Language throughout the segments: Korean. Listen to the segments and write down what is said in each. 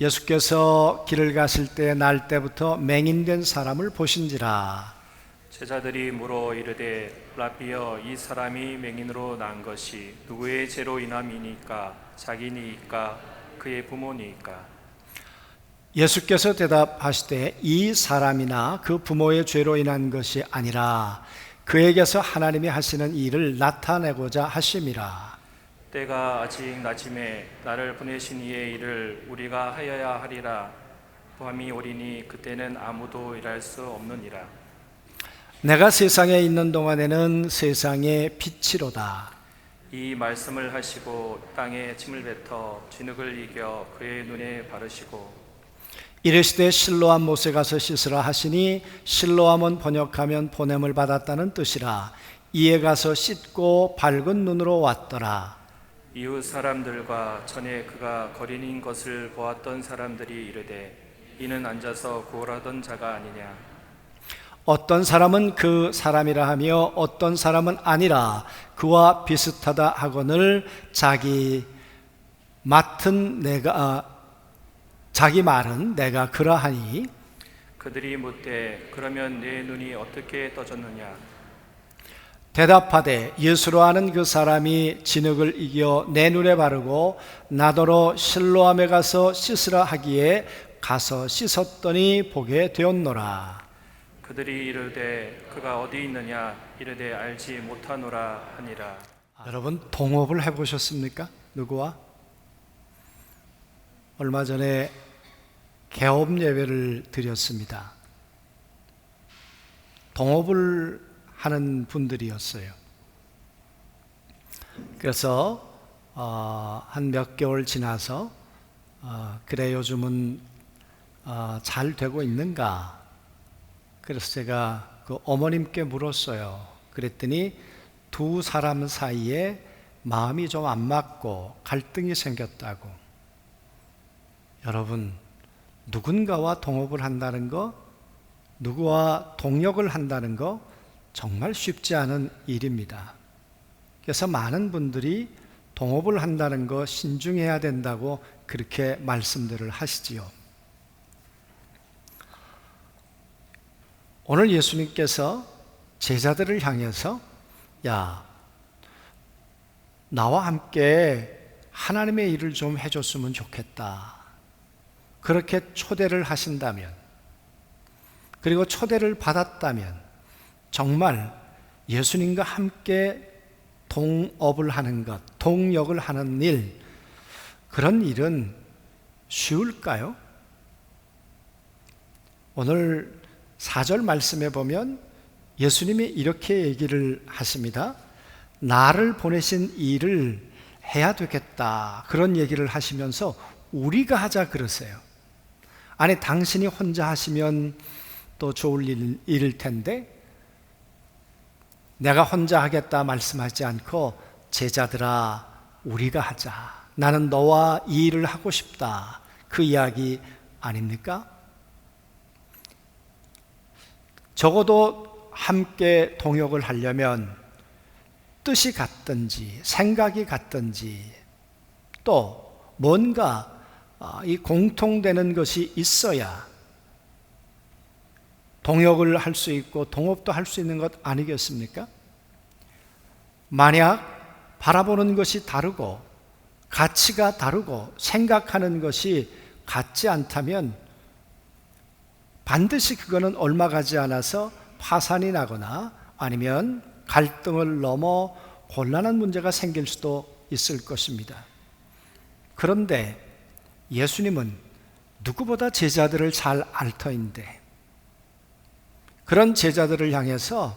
예수께서 길을 가실 때 날 때부터 맹인된 사람을 보신지라. 제자들이 물어 이르되 라비여, 이 사람이 맹인으로 난 것이 누구의 죄로 인함이니까? 자기니이까 그의 부모니이까? 예수께서 대답하시되 이 사람이나 그 부모의 죄로 인한 것이 아니라 그에게서 하나님이 하시는 일을 나타내고자 하심이라. 때가 아직 낮임에 나를 보내신 이의 일을 우리가 하여야 하리라. 밤이 오리니 그때는 아무도 일할 수 없느니라. 내가 세상에 있는 동안에는 세상의 빛이로다. 이 말씀을 하시고 땅에 침을 뱉어 진흙을 이겨 그의 눈에 바르시고 이르시되 실로암 못에 가서 씻으라 하시니, 실로암은 번역하면 보냄을 받았다는 뜻이라. 이에 가서 씻고 밝은 눈으로 왔더라. 이웃 사람들과 전에 그가 거린인 것을 보았던 사람들이 이르되 이는 앉아서 구걸하던 자가 아니냐? 어떤 사람은 그 사람이라 하며 어떤 사람은 아니라 그와 비슷하다 하거늘 자기 말은 내가 그러하니. 그들이 묻되 그러면 내 눈이 어떻게 떠졌느냐? 대답하되 예수로 하는 그 사람이 진흙을 이겨 내 눈에 바르고 나더러 실로암에 가서 씻으라 하기에 가서 씻었더니 보게 되었노라. 그들이 이르되 그가 어디 있느냐? 이르되 알지 못하노라 하니라. 여러분, 동업을 해보셨습니까? 누구와? 얼마 전에 개업 예배를 드렸습니다. 동업을 하는 분들이었어요. 그래서 한 몇 개월 지나서 그래 요즘은 잘 되고 있는가? 그래서 제가 그 어머님께 물었어요. 그랬더니 두 사람 사이에 마음이 좀 안 맞고 갈등이 생겼다고. 여러분, 누군가와 동업을 한다는 거, 누구와 동역을 한다는 거 정말 쉽지 않은 일입니다. 그래서 많은 분들이 동업을 한다는 거 신중해야 된다고 그렇게 말씀들을 하시지요. 오늘 예수님께서 제자들을 향해서 야, 나와 함께 하나님의 일을 좀 해줬으면 좋겠다, 그렇게 초대를 하신다면, 그리고 초대를 받았다면 정말 예수님과 함께 동업을 하는 것, 동역을 하는 일, 그런 일은 쉬울까요? 오늘 4절 말씀에 보면 예수님이 이렇게 얘기를 하십니다. 나를 보내신 일을 해야 되겠다, 그런 얘기를 하시면서 우리가 하자 그러세요. 아니, 당신이 혼자 하시면 또 좋을 일일 텐데 내가 혼자 하겠다 말씀하지 않고 제자들아 우리가 하자, 나는 너와 이 일을 하고 싶다, 그 이야기 아닙니까? 적어도 함께 동역을 하려면 뜻이 같든지 생각이 같든지 또 뭔가 이 공통되는 것이 있어야 동역을 할 수 있고 동업도 할 수 있는 것 아니겠습니까? 만약 바라보는 것이 다르고 가치가 다르고 생각하는 것이 같지 않다면 반드시 그거는 얼마 가지 않아서 파산이 나거나 아니면 갈등을 넘어 곤란한 문제가 생길 수도 있을 것입니다. 그런데 예수님은 누구보다 제자들을 잘 알 터인데 그런 제자들을 향해서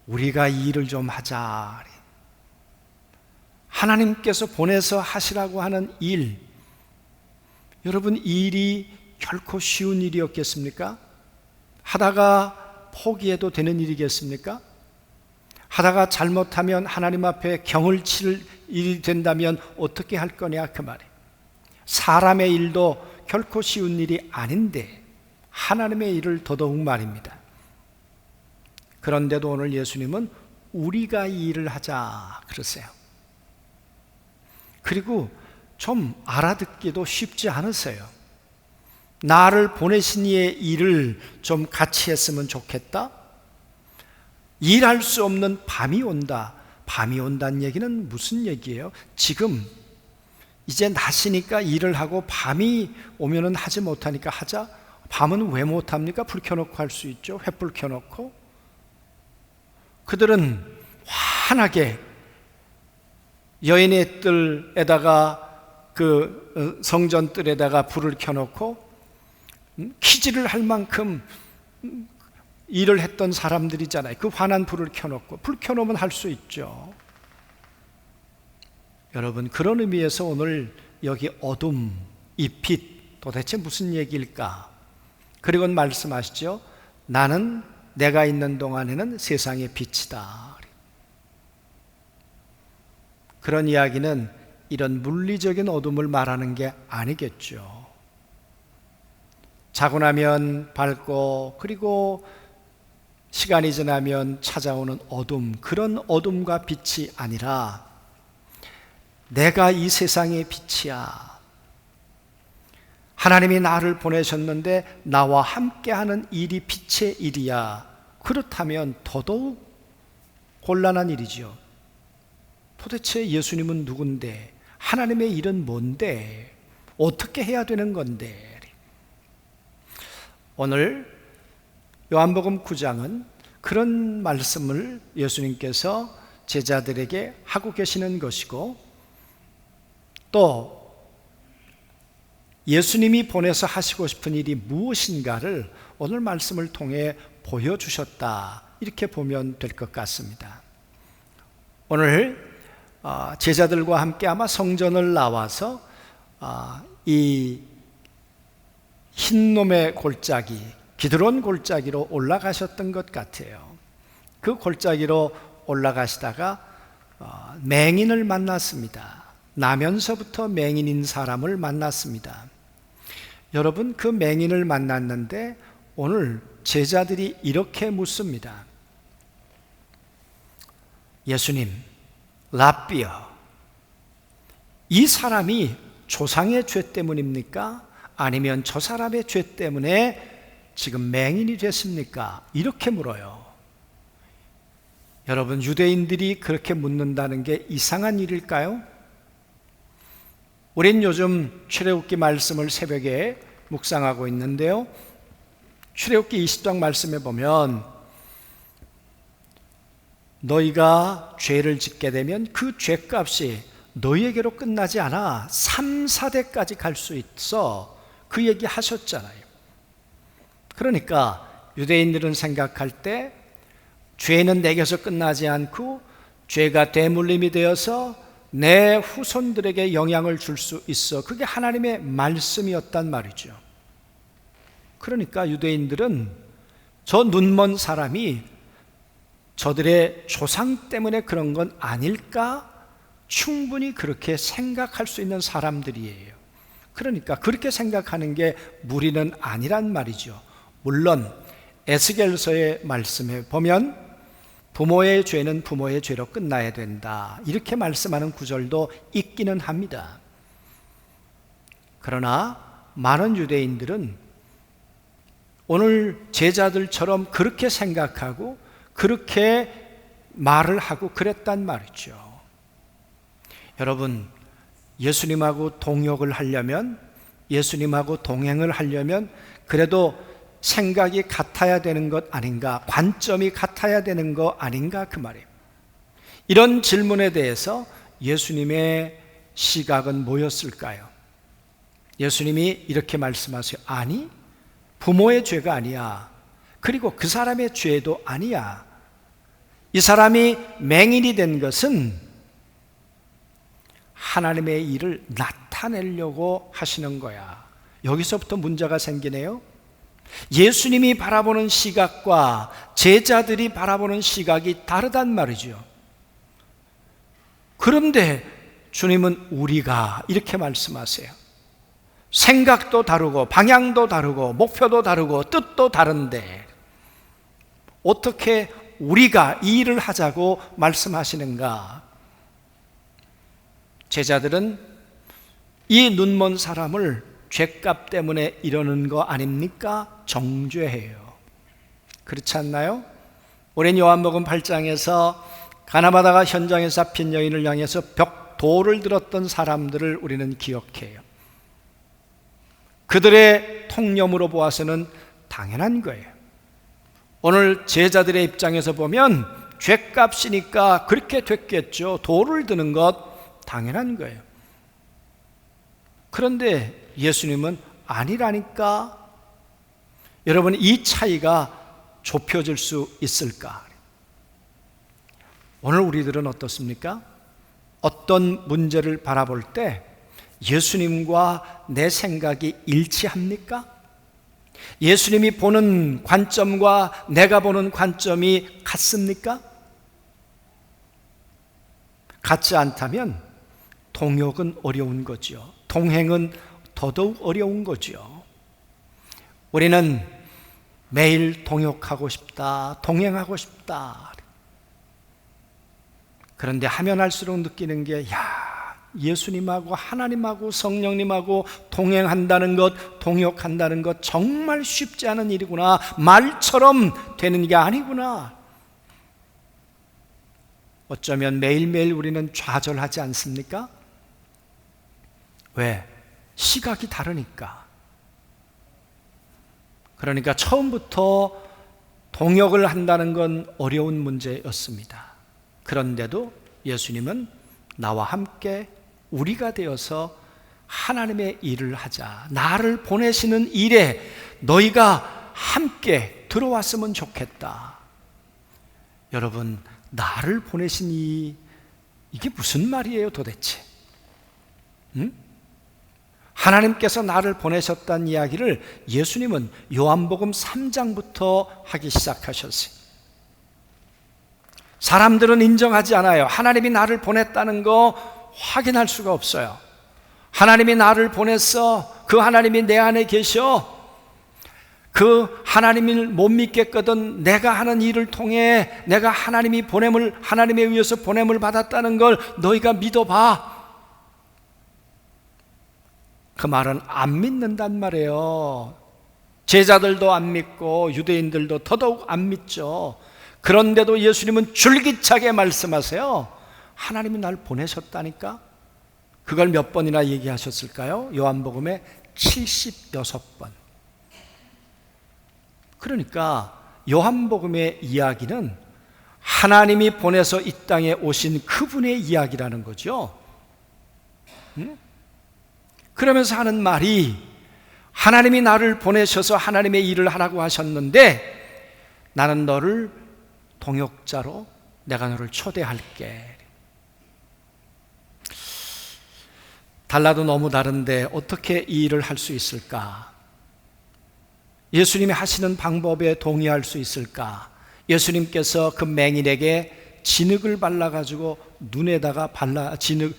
우리가 이 일을 좀 하자, 하나님께서 보내서 하시라고 하는 일, 여러분, 이 일이 결코 쉬운 일이었겠습니까? 하다가 포기해도 되는 일이겠습니까? 하다가 잘못하면 하나님 앞에 경을 칠 일이 된다면 어떻게 할 거냐, 그 말이에요. 사람의 일도 결코 쉬운 일이 아닌데 하나님의 일을 더더욱 말입니다. 그런데도 오늘 예수님은 우리가 이 일을 하자 그러세요. 그리고 좀 알아듣기도 쉽지 않으세요. 나를 보내신 이의 일을 좀 같이 했으면 좋겠다. 일할 수 없는 밤이 온다. 밤이 온다는 얘기는 무슨 얘기예요? 지금 이제 낮이니까 일을 하고 밤이 오면은 하지 못하니까 하자. 밤은 왜 못합니까? 불 켜놓고 할 수 있죠. 횃불 켜놓고. 그들은 환하게 여인의 뜰에다가 그 성전 뜰에다가 불을 켜놓고 키질을 할 만큼 일을 했던 사람들이잖아요. 그 환한 불을 켜놓고. 불 켜놓으면 할 수 있죠. 여러분, 그런 의미에서 오늘 여기 어둠, 이 빛 도대체 무슨 얘기일까? 그리고 말씀하시죠. 나는 내가 있는 동안에는 세상의 빛이다. 그런 이야기는 이런 물리적인 어둠을 말하는 게 아니겠죠. 자고 나면 밝고 그리고 시간이 지나면 찾아오는 어둠, 그런 어둠과 빛이 아니라 내가 이 세상의 빛이야. 하나님이 나를 보내셨는데 나와 함께하는 일이 빛의 일이야. 그렇다면 더더욱 곤란한 일이죠. 도대체 예수님은 누군데? 하나님의 일은 뭔데? 어떻게 해야 되는 건데? 오늘 요한복음 9장은 그런 말씀을 예수님께서 제자들에게 하고 계시는 것이고, 또 예수님이 보내서 하시고 싶은 일이 무엇인가를 오늘 말씀을 통해 보여주셨다, 이렇게 보면 될 것 같습니다. 오늘 제자들과 함께 아마 성전을 나와서 이 흰놈의 골짜기, 기드론 골짜기로 올라가셨던 것 같아요. 그 골짜기로 올라가시다가 맹인을 만났습니다. 나면서부터 맹인인 사람을 만났습니다. 여러분, 그 맹인을 만났는데 오늘 제자들이 이렇게 묻습니다. 예수님, 랍비여, 이 사람이 조상의 죄 때문입니까? 아니면 저 사람의 죄 때문에 지금 맹인이 됐습니까? 이렇게 물어요. 여러분, 유대인들이 그렇게 묻는다는 게 이상한 일일까요? 우린 요즘 출애굽기 말씀을 새벽에 묵상하고 있는데요, 출애굽기 20장 말씀에 보면 너희가 죄를 짓게 되면 그 죄값이 너희에게로 끝나지 않아 3, 4대까지 갈 수 있어, 그 얘기 하셨잖아요. 그러니까 유대인들은 생각할 때 죄는 내게서 끝나지 않고 죄가 대물림이 되어서 내 후손들에게 영향을 줄 수 있어, 그게 하나님의 말씀이었단 말이죠. 그러니까 유대인들은 저 눈먼 사람이 저들의 조상 때문에 그런 건 아닐까? 충분히 그렇게 생각할 수 있는 사람들이에요. 그러니까 그렇게 생각하는 게 무리는 아니란 말이죠. 물론 에스겔서의 말씀에 보면 부모의 죄는 부모의 죄로 끝나야 된다, 이렇게 말씀하는 구절도 있기는 합니다. 그러나 많은 유대인들은 오늘 제자들처럼 그렇게 생각하고 그렇게 말을 하고 그랬단 말이죠. 여러분, 예수님하고 동역을 하려면, 예수님하고 동행을 하려면 그래도 생각이 같아야 되는 것 아닌가, 관점이 같아야 되는 거 아닌가, 그 말이에요. 이런 질문에 대해서 예수님의 시각은 뭐였을까요? 예수님이 이렇게 말씀하세요. 아니, 부모의 죄가 아니야. 그리고 그 사람의 죄도 아니야. 이 사람이 맹인이 된 것은 하나님의 일을 나타내려고 하시는 거야. 여기서부터 문제가 생기네요. 예수님이 바라보는 시각과 제자들이 바라보는 시각이 다르단 말이죠. 그런데 주님은 우리가 이렇게 말씀하세요. 생각도 다르고 방향도 다르고 목표도 다르고 뜻도 다른데 어떻게 우리가 이 일을 하자고 말씀하시는가? 제자들은 이 눈먼 사람을 죄값 때문에 이러는 거 아닙니까? 정죄해요. 그렇지 않나요? 오랜 요한복음 8장에서 가나바다가 현장에 잡힌 여인을 향해서 돌을 들었던 사람들을 우리는 기억해요. 그들의 통념으로 보아서는 당연한 거예요. 오늘 제자들의 입장에서 보면 죄값이니까 그렇게 됐겠죠. 돌을 드는 것 당연한 거예요. 그런데 예수님은 아니라니까. 여러분, 이 차이가 좁혀질 수 있을까? 오늘 우리들은 어떻습니까? 어떤 문제를 바라볼 때 예수님과 내 생각이 일치합니까? 예수님이 보는 관점과 내가 보는 관점이 같습니까? 같지 않다면 동역은 어려운 거죠. 동행은 더더욱 어려운 거죠. 우리는 매일 동역하고 싶다, 동행하고 싶다. 그런데 하면 할수록 느끼는 게, 예수님하고 하나님하고 성령님하고 동행한다는 것, 동역한다는 것 정말 쉽지 않은 일이구나. 말처럼 되는 게 아니구나. 어쩌면 매일매일 우리는 좌절하지 않습니까? 왜? 시각이 다르니까. 그러니까 처음부터 동역을 한다는 건 어려운 문제였습니다. 그런데도 예수님은 나와 함께 우리가 되어서 하나님의 일을 하자. 나를 보내시는 일에 너희가 함께 들어왔으면 좋겠다. 여러분, 나를 보내신 이게 무슨 말이에요 도대체? 하나님께서 나를 보내셨다는 이야기를 예수님은 요한복음 3장부터 하기 시작하셨어요. 사람들은 인정하지 않아요. 하나님이 나를 보냈다는 거 확인할 수가 없어요. 하나님이 나를 보냈어. 그 하나님이 내 안에 계셔. 그 하나님을 못 믿겠거든 내가 하는 일을 통해 내가 하나님에 의해서 보냄을 받았다는 걸 너희가 믿어봐. 그 말은 안 믿는단 말이에요. 제자들도 안 믿고 유대인들도 더더욱 안 믿죠. 그런데도 예수님은 줄기차게 말씀하세요. 하나님이 날 보내셨다니까. 그걸 몇 번이나 얘기하셨을까요? 요한복음에 76번. 그러니까 요한복음의 이야기는 하나님이 보내서 이 땅에 오신 그분의 이야기라는 거죠. 그러면서 하는 말이, 하나님이 나를 보내셔서 하나님의 일을 하라고 하셨는데 나는 너를 동역자로 내가 너를 초대할게. 달라도 너무 다른데 어떻게 이 일을 할 수 있을까? 예수님이 하시는 방법에 동의할 수 있을까? 예수님께서 그 맹인에게 진흙을 발라가지고 눈에다가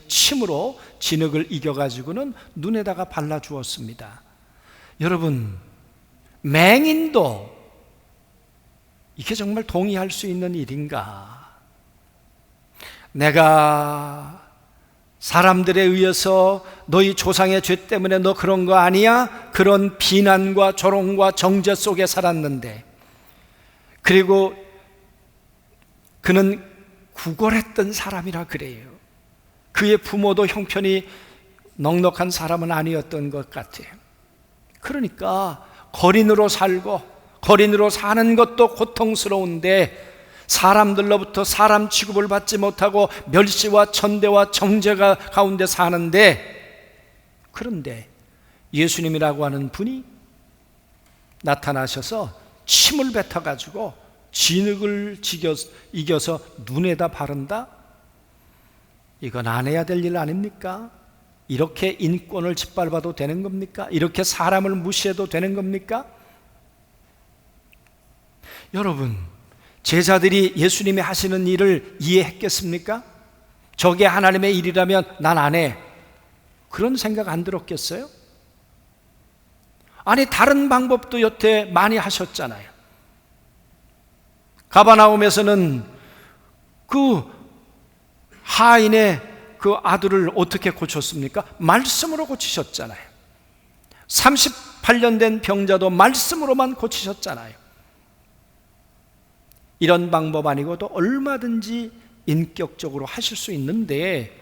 침으로 진흙을 이겨가지고는 눈에다가 발라주었습니다. 여러분, 맹인도 이게 정말 동의할 수 있는 일인가? 내가 사람들에 의해서 너희 조상의 죄 때문에 너 그런 거 아니야? 그런 비난과 조롱과 정죄 속에 살았는데, 그리고 그는 구걸했던 사람이라 그래요. 그의 부모도 형편이 넉넉한 사람은 아니었던 것 같아요. 그러니까 거린으로 사는 것도 고통스러운데 사람들로부터 사람 취급을 받지 못하고 멸시와 천대와 정죄가 가운데 사는데, 그런데 예수님이라고 하는 분이 나타나셔서 침을 뱉어가지고 진흙을 이겨서 눈에다 바른다? 이건 안 해야 될 일 아닙니까? 이렇게 인권을 짓밟아도 되는 겁니까? 이렇게 사람을 무시해도 되는 겁니까? 여러분, 제자들이 예수님이 하시는 일을 이해했겠습니까? 저게 하나님의 일이라면 난 안 해. 그런 생각 안 들었겠어요? 아니, 다른 방법도 여태 많이 하셨잖아요. 가버나움에서는 그 하인의 그 아들을 어떻게 고쳤습니까? 말씀으로 고치셨잖아요. 38년 된 병자도 말씀으로만 고치셨잖아요. 이런 방법 아니고도 얼마든지 인격적으로 하실 수 있는데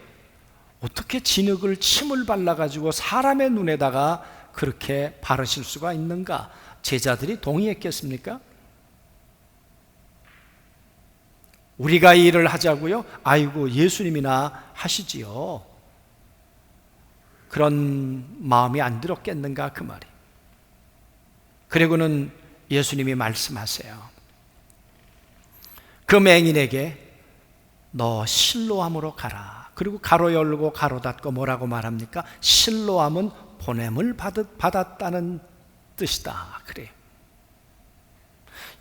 어떻게 진흙을 침을 발라가지고 사람의 눈에다가 그렇게 바르실 수가 있는가? 제자들이 동의했겠습니까? 우리가 이 일을 하자고요? 아이고 예수님이나 하시지요. 그런 마음이 안 들었겠는가 그 말이. 그리고는 예수님이 말씀하세요. 그 맹인에게 너 실로암으로 가라. 그리고 가로 열고 가로 닫고 뭐라고 말합니까? 실로암은 보냄을 받았다는 뜻이다. 그래요.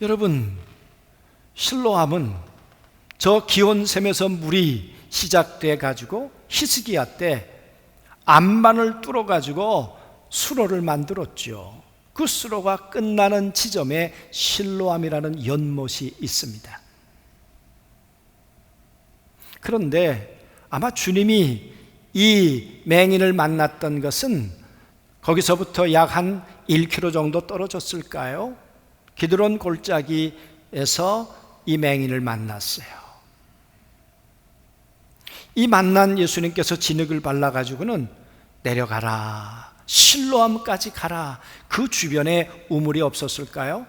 여러분, 실로암은 저 기온샘에서 물이 시작돼 가지고 히스기야 때 안반을 뚫어 가지고 수로를 만들었죠. 그 수로가 끝나는 지점에 실로암이라는 연못이 있습니다. 그런데 아마 주님이 이 맹인을 만났던 것은 거기서부터 약 한 1km 정도 떨어졌을까요? 기드론 골짜기에서 이 맹인을 만났어요. 이 만난 예수님께서 진흙을 발라가지고는 내려가라, 실로암까지 가라. 그 주변에 우물이 없었을까요?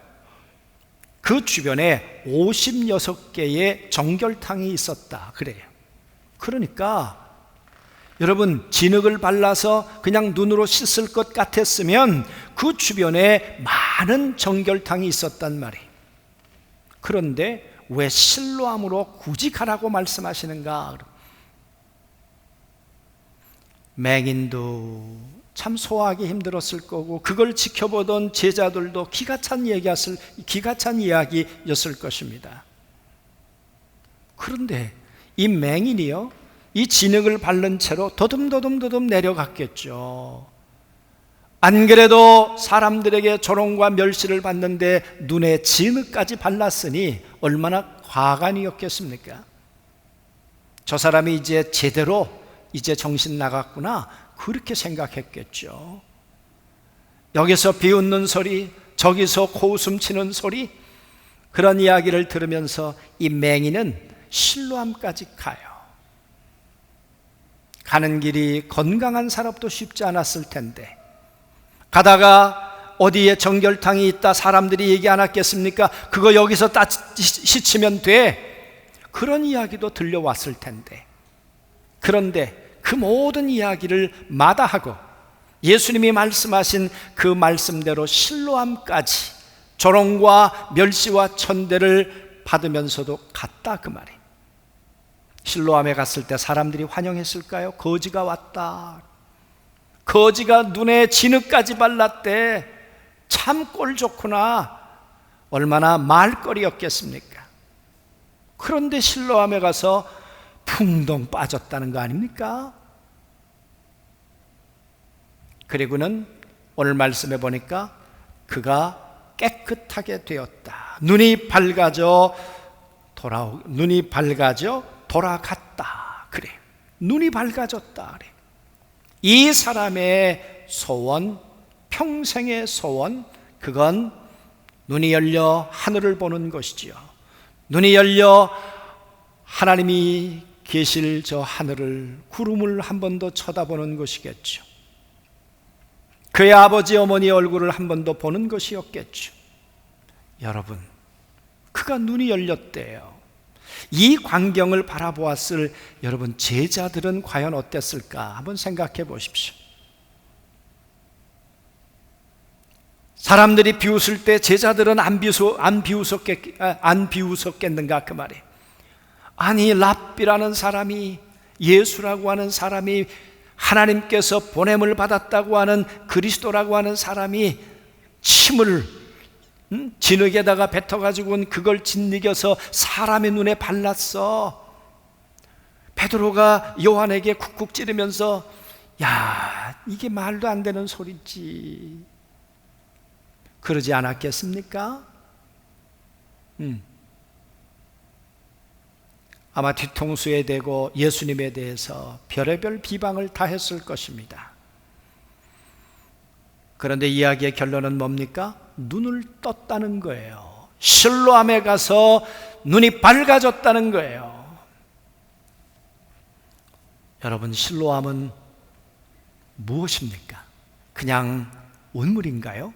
그 주변에 56개의 정결탕이 있었다 그래요. 그러니까 여러분, 진흙을 발라서 그냥 눈으로 씻을 것 같았으면 그 주변에 많은 정결탕이 있었단 말이에요. 그런데 왜 실로암으로 굳이 가라고 말씀하시는가? 맹인도 참 소화하기 힘들었을 거고 그걸 지켜보던 제자들도 기가 찬 이야기였을 것입니다. 그런데 이 맹인이요, 이 진흙을 바른 채로 더듬더듬 내려갔겠죠. 안 그래도 사람들에게 조롱과 멸시를 받는데 눈에 진흙까지 발랐으니 얼마나 과간이었겠습니까? 저 사람이 이제 제대로 이제 정신 나갔구나, 그렇게 생각했겠죠. 여기서 비웃는 소리, 저기서 코웃음 치는 소리, 그런 이야기를 들으면서 이 맹인은 실로암까지 가요. 가는 길이 건강한 사람도 쉽지 않았을 텐데, 가다가 어디에 정결탕이 있다 사람들이 얘기 안 했겠습니까? 그거 여기서 씻으면 돼, 그런 이야기도 들려왔을 텐데, 그런데 그 모든 이야기를 마다하고 예수님이 말씀하신 그 말씀대로 실로암까지 조롱과 멸시와 천대를 받으면서도 갔다 그 말이에요. 실로암에 갔을 때 사람들이 환영했을까요? 거지가 왔다, 거지가 눈에 진흙까지 발랐대, 참 꼴 좋구나, 얼마나 말거리였겠습니까? 그런데 실로암에 가서 풍덩 빠졌다는 거 아닙니까? 그리고는 오늘 말씀해 보니까 그가 깨끗하게 되었다. 눈이 밝아져 돌아갔다. 그래. 눈이 밝아졌다. 그래. 이 사람의 소원, 평생의 소원, 그건 눈이 열려 하늘을 보는 것이지요. 눈이 열려 하나님이 계실 저 하늘을, 구름을 한 번 더 쳐다보는 것이겠죠. 그의 아버지 어머니 얼굴을 한 번 더 보는 것이었겠죠. 여러분, 그가 눈이 열렸대요. 이 광경을 바라보았을 여러분 제자들은 과연 어땠을까? 한번 생각해 보십시오. 사람들이 비웃을 때 제자들은 안 비웃었겠는가 그 말이에요. 아니, 랍비라는 사람이, 예수라고 하는 사람이, 하나님께서 보냄을 받았다고 하는 그리스도라고 하는 사람이 침을 진흙에다가 뱉어가지고는 그걸 짓이겨서 사람의 눈에 발랐어. 베드로가 요한에게 쿡쿡 찌르면서 야, 이게 말도 안 되는 소리지, 그러지 않았겠습니까? 아마 뒤통수에 대고 예수님에 대해서 별의별 비방을 다 했을 것입니다. 그런데 이야기의 결론은 뭡니까? 눈을 떴다는 거예요. 실로암에 가서 눈이 밝아졌다는 거예요. 여러분, 실로암은 무엇입니까? 그냥 운물인가요?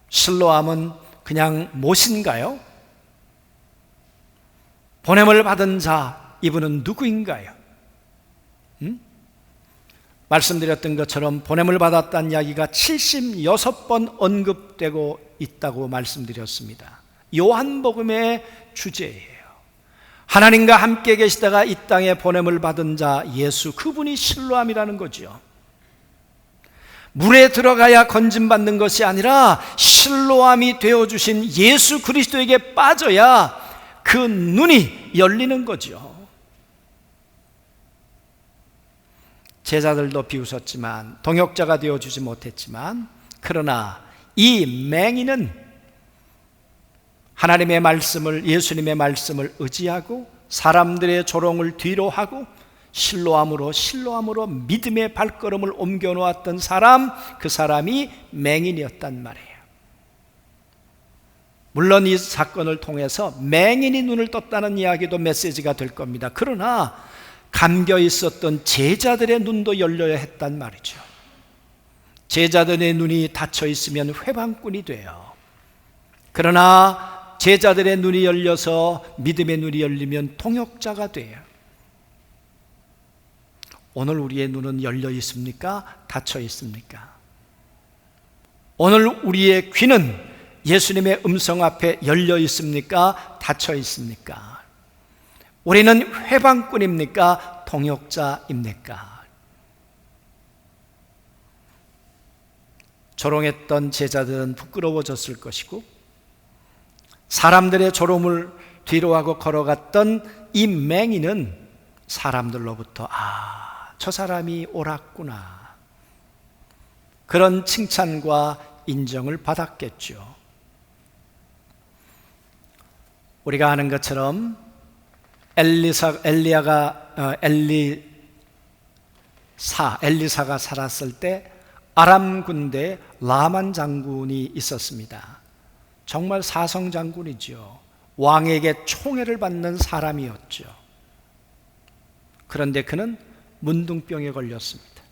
실로암은 그냥 못인가요? 보냄을 받은 자, 이분은 누구인가요? 말씀드렸던 것처럼 보냄을 받았다는 이야기가 76번 언급되고 있다고 말씀드렸습니다. 요한복음의 주제예요. 하나님과 함께 계시다가 이 땅에 보냄을 받은 자 예수, 그분이 실로암이라는 거죠. 물에 들어가야 건짐받는 것이 아니라 실로암이 되어주신 예수 그리스도에게 빠져야 그 눈이 열리는 거죠. 제자들도 비웃었지만, 동역자가 되어주지 못했지만, 그러나 이 맹인은 하나님의 말씀을, 예수님의 말씀을 의지하고 사람들의 조롱을 뒤로하고 실로암으로 믿음의 발걸음을 옮겨놓았던 사람, 그 사람이 맹인이었단 말이에요. 물론 이 사건을 통해서 맹인이 눈을 떴다는 이야기도 메시지가 될 겁니다. 그러나 감겨 있었던 제자들의 눈도 열려야 했단 말이죠. 제자들의 눈이 닫혀 있으면 회방꾼이 돼요. 그러나 제자들의 눈이 열려서 믿음의 눈이 열리면 동역자가 돼요. 오늘 우리의 눈은 열려 있습니까? 닫혀 있습니까? 오늘 우리의 귀는 예수님의 음성 앞에 열려 있습니까? 닫혀 있습니까? 우리는 회방꾼입니까? 동역자입니까? 조롱했던 제자들은 부끄러워졌을 것이고, 사람들의 조롱을 뒤로하고 걸어갔던 이 맹인은 사람들로부터 저 사람이 옳았구나, 그런 칭찬과 인정을 받았겠죠. 우리가 아는 것처럼 엘리사가 살았을 때 아람 군대에 라만 장군이 있었습니다. 정말 사성 장군이죠. 왕에게 총애를 받는 사람이었죠. 그런데 그는 문둥병에 걸렸습니다.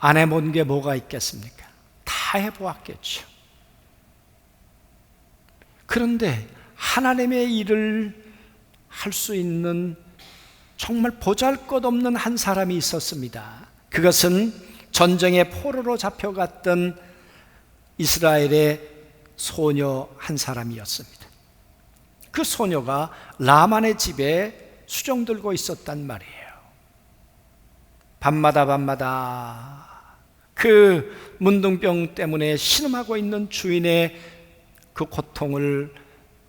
안 해본 게 뭐가 있겠습니까? 다 해보았겠죠. 그런데 하나님의 일을 할 수 있는 정말 보잘것없는 한 사람이 있었습니다. 그것은 전쟁의 포로로 잡혀갔던 이스라엘의 소녀 한 사람이었습니다. 그 소녀가 라만의 집에 수종 들고 있었단 말이에요. 밤마다 그 문둥병 때문에 신음하고 있는 주인의 그 고통을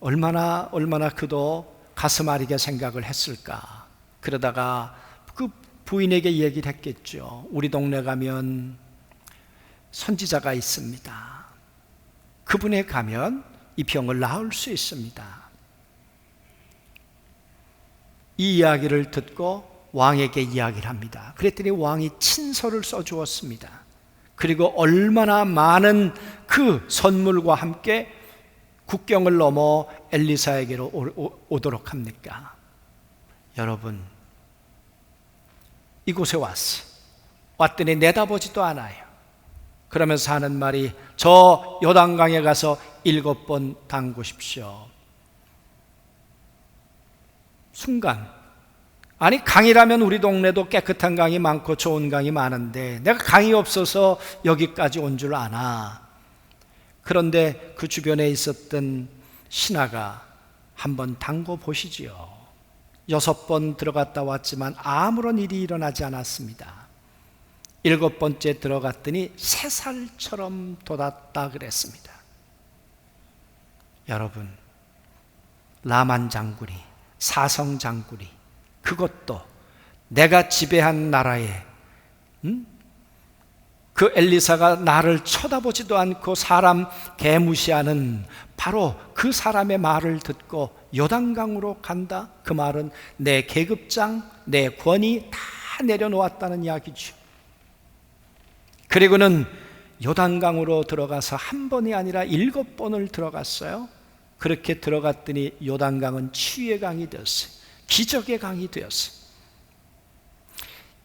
얼마나 그도 가슴 아리게 생각을 했을까. 그러다가 그 부인에게 얘기를 했겠죠. 우리 동네 가면 선지자가 있습니다. 그분에 가면 이 병을 나을 수 있습니다. 이 이야기를 듣고 왕에게 이야기를 합니다. 그랬더니 왕이 친서를 써주었습니다. 그리고 얼마나 많은 그 선물과 함께 국경을 넘어 엘리사에게로 오도록 합니까? 여러분, 이곳에 왔더니 내다보지도 않아요. 그러면서 하는 말이, 저 요단강에 가서 7번 담그십시오. 순간, 아니 강이라면 우리 동네도 깨끗한 강이 많고 좋은 강이 많은데 내가 강이 없어서 여기까지 온 줄 아나. 그런데 그 주변에 있었던 신하가 한번 담궈 보시지요. 6번 들어갔다 왔지만 아무런 일이 일어나지 않았습니다. 7번째 들어갔더니 새살처럼 돋았다 그랬습니다. 여러분, 라만 장군이, 사성 장군이, 그것도 내가 지배한 나라에 그 엘리사가 나를 쳐다보지도 않고 사람 개무시하는 바로 그 사람의 말을 듣고 요단강으로 간다. 그 말은 내 계급장, 내 권위 다 내려놓았다는 이야기죠. 그리고는 요단강으로 들어가서 한 번이 아니라 7번을 들어갔어요. 그렇게 들어갔더니 요단강은 치유의 강이 되었어요. 기적의 강이 되었어요.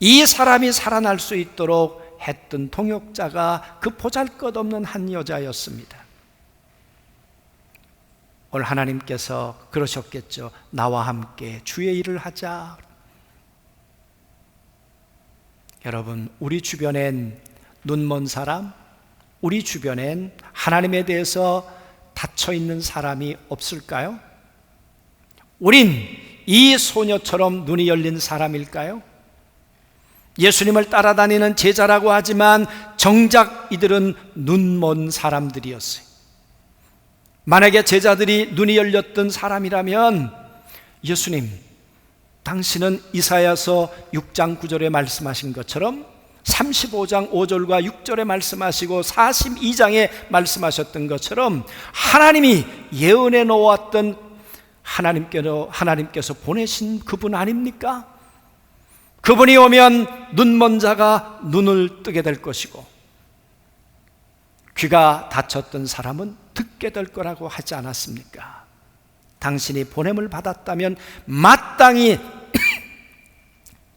이 사람이 살아날 수 있도록 했던 동역자가 그 보잘것없는 한 여자였습니다. 오늘 하나님께서 그러셨겠죠. 나와 함께 주의 일을 하자. 여러분, 우리 주변엔 눈먼 사람, 우리 주변엔 하나님에 대해서 닫혀있는 사람이 없을까요? 우린 이 소녀처럼 눈이 열린 사람일까요? 예수님을 따라다니는 제자라고 하지만 정작 이들은 눈먼 사람들이었어요. 만약에 제자들이 눈이 열렸던 사람이라면, 예수님, 당신은 이사야서 6장 9절에 말씀하신 것처럼 35장 5절과 6절에 말씀하시고 42장에 말씀하셨던 것처럼 하나님이 예언해 놓았던 하나님께서 보내신 그분 아닙니까? 그분이 오면 눈먼 자가 눈을 뜨게 될 것이고 귀가 닫혔던 사람은 듣게 될 거라고 하지 않았습니까? 당신이 보냄을 받았다면 마땅히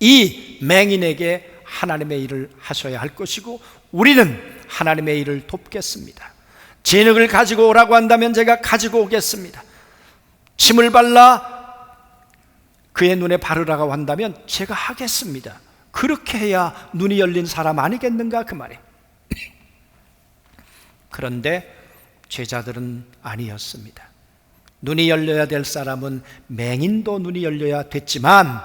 이 맹인에게 하나님의 일을 하셔야 할 것이고 우리는 하나님의 일을 돕겠습니다. 진흙을 가지고 오라고 한다면 제가 가지고 오겠습니다. 침을 발라 그의 눈에 바르라고 한다면 제가 하겠습니다. 그렇게 해야 눈이 열린 사람 아니겠는가 그 말이에요. 그런데 제자들은 아니었습니다. 눈이 열려야 될 사람은 맹인도 눈이 열려야 됐지만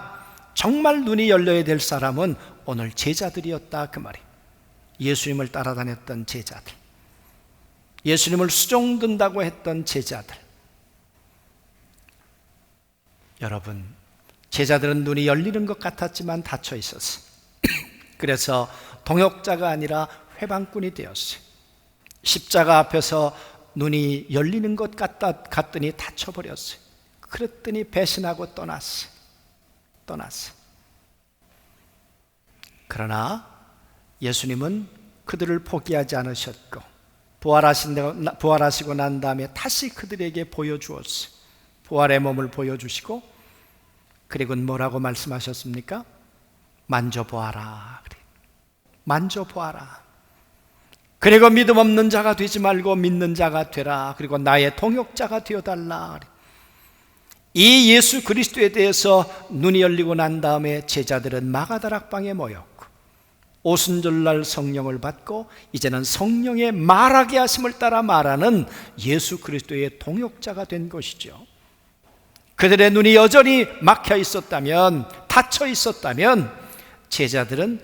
정말 눈이 열려야 될 사람은 오늘 제자들이었다 그 말이에요. 예수님을 따라다녔던 제자들, 예수님을 수종든다고 했던 제자들. 여러분, 제자들은 눈이 열리는 것 같았지만 닫혀 있었어요. 그래서 동역자가 아니라 회방꾼이 되었어요. 십자가 앞에서 눈이 열리는 것 같더니 닫혀버렸어요. 그랬더니 배신하고 떠났어요. 그러나 예수님은 그들을 포기하지 않으셨고 부활하시고 난 다음에 다시 그들에게 보여주었어요. 부활의 몸을 보여주시고 그리고 뭐라고 말씀하셨습니까? 만져보아라. 만져보아라. 그리고 믿음 없는 자가 되지 말고 믿는 자가 되라. 그리고 나의 동역자가 되어달라. 이 예수 그리스도에 대해서 눈이 열리고 난 다음에 제자들은 마가다락방에 모였고 오순절날 성령을 받고 이제는 성령의 말하게 하심을 따라 말하는 예수 그리스도의 동역자가 된 것이죠. 그들의 눈이 여전히 막혀 있었다면, 닫혀 있었다면 제자들은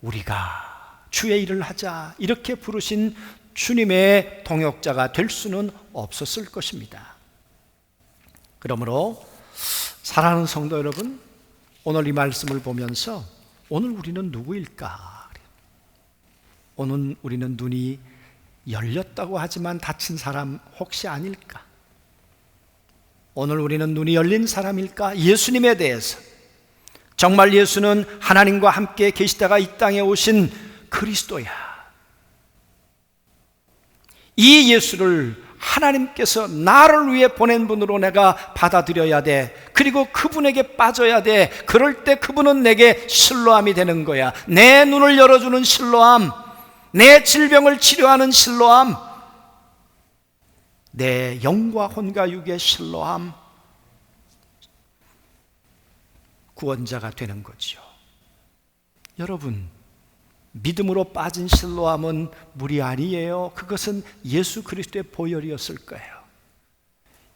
우리가 주의 일을 하자 이렇게 부르신 주님의 동역자가 될 수는 없었을 것입니다. 그러므로 사랑하는 성도 여러분, 오늘 이 말씀을 보면서 오늘 우리는 누구일까? 오늘 우리는 눈이 열렸다고 하지만 닫힌 사람 혹시 아닐까? 오늘 우리는 눈이 열린 사람일까? 예수님에 대해서 정말 예수는 하나님과 함께 계시다가 이 땅에 오신 그리스도야. 이 예수를 하나님께서 나를 위해 보낸 분으로 내가 받아들여야 돼. 그리고 그분에게 빠져야 돼. 그럴 때 그분은 내게 실로암이 되는 거야. 내 눈을 열어주는 실로암, 내 질병을 치료하는 실로암, 내 영과 혼과 육의 실로암, 구원자가 되는 거죠. 여러분, 믿음으로 빠진 실로암은 물이 아니에요. 그것은 예수 그리스도의 보혈이었을 거예요.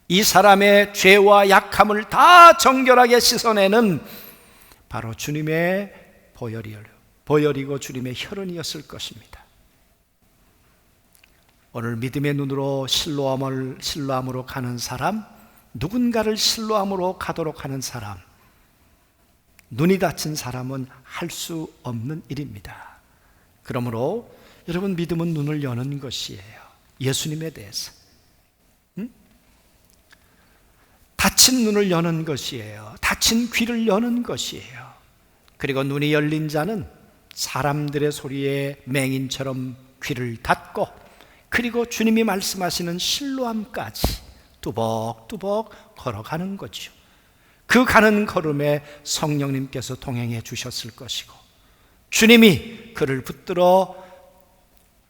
이 사람의 죄와 약함을 다 정결하게 씻어내는 바로 주님의 보혈이고 주님의 혈흔이었을 것입니다. 오늘 믿음의 눈으로 실로암으로 가는 사람, 누군가를 실로암으로 가도록 하는 사람, 눈이 닫힌 사람은 할 수 없는 일입니다. 그러므로 여러분, 믿음은 눈을 여는 것이에요. 예수님에 대해서 닫힌 눈을 여는 것이에요. 닫힌 귀를 여는 것이에요. 그리고 눈이 열린 자는 사람들의 소리에 맹인처럼 귀를 닫고, 그리고 주님이 말씀하시는 실로암까지 뚜벅뚜벅 걸어가는 거죠. 그 가는 걸음에 성령님께서 동행해 주셨을 것이고, 주님이 그를 붙들어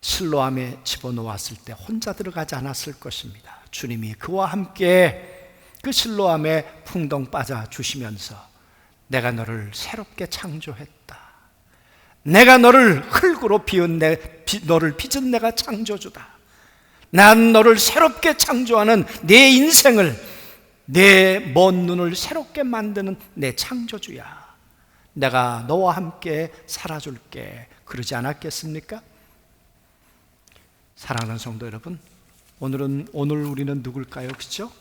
실로암에 집어넣었을 때 혼자 들어가지 않았을 것입니다. 주님이 그와 함께 그 실로암에 풍덩 빠져 주시면서 내가 너를 새롭게 창조했다. 내가 너를 흙으로 너를 빚은 내가 창조주다. 난 너를 새롭게 창조하는 내 인생을, 내 먼 눈을 새롭게 만드는 내 창조주야. 내가 너와 함께 살아줄게. 그러지 않았겠습니까? 사랑하는 성도 여러분, 오늘 우리는 누굴까요? 그렇죠?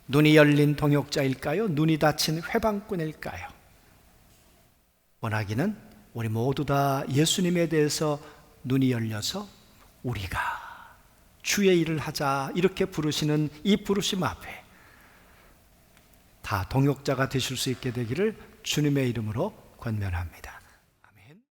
눈이 열린 동역자일까요? 눈이 닫힌 회방꾼일까요? 원하기는 우리 모두 다 예수님에 대해서 눈이 열려서 우리가 주의 일을 하자 이렇게 부르시는 이 부르심 앞에 다 동역자가 되실 수 있게 되기를 주님의 이름으로 권면합니다.